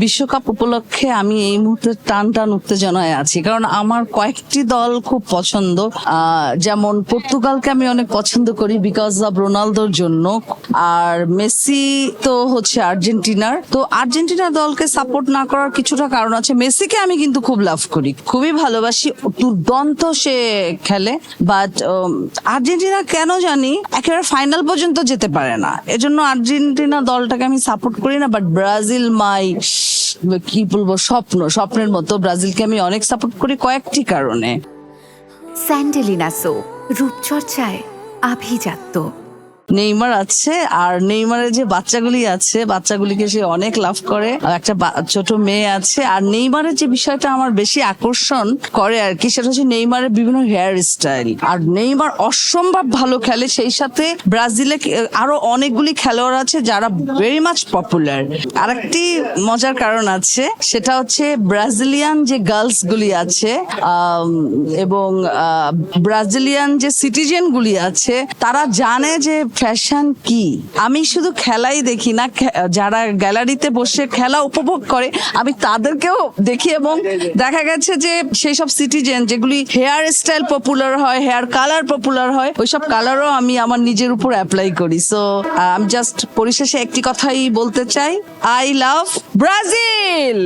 বিশ্বকাপ উপলক্ষে আমি এই মুহূর্তে টান টান উত্তেজনায় আছি, কারণ আমার কয়েকটি দল খুব পছন্দ। যেমন পর্তুগালকে আমি অনেক পছন্দ করি বিকজ অব রোনালদোর জন্য, আর মেসি তো হচ্ছে আর্জেন্টিনার। তো আর্জেন্টিনার দলকে সাপোর্ট না করার কিছুটা কারণ আছে। মেসিকে আমি কিন্তু খুব লাভ করি, খুবই ভালোবাসি, দুর্দান্ত সে খেলে। বাট আর্জেন্টিনা কেন জানি একেবারে ফাইনাল পর্যন্ত যেতে পারে না, এজন্য আর্জেন্টিনা দলটাকে আমি সাপোর্ট করি না। বাট ব্রাজিল মাই কি বলবো, স্বপ্নের মতো। ব্রাজিলকে আমি অনেক সাপোর্ট করি কয়েকটি কারণে। স্যান্ডেলিনা সো রূপচর্চায় আভিজাত্য। নেইমার আছে, আর নেইমারের যে বাচ্চাগুলি আছে, বাচ্চাগুলিকে সে অনেক লাভ করে। আর একটা ছোট মেয়ে আছে। আর নেইমারের যে বিষয়টা আমার বেশি আকর্ষণ করে আর কি, সেটা হচ্ছে নেইমারের বিভিন্ন হেয়ার স্টাইল। আর নেইমার অসম্ভব ভালো খেলে, সেই সাথে ব্রাজিলে আরো অনেকগুলি খেলোয়াড় আছে যারা ভেরি মাচ পপুলার। আরেকটি মজার কারণ আছে, সেটা হচ্ছে ব্রাজিলিয়ান যে গার্লস গুলি আছে এবং ব্রাজিলিয়ান যে সিটিজেন গুলি আছে, তারা জানে যে ফ্যাশন কি। আমি শুধু খেলাই দেখি না, যারা গ্যালারিতে বসে খেলা উপভোগ করে আমি তাদেরকেও দেখি, এবং দেখা গেছে যে সেই সব সিটিজেন যেগুলি হেয়ার স্টাইল পপুলার হয়, হেয়ার কালার পপুলার হয়, ওইসব কালারও আমি আমার নিজের উপর অ্যাপ্লাই করি। সো আমি জাস্ট পরিশেষে একটি কথাই বলতে চাই, আই লাভ ব্রাজিল।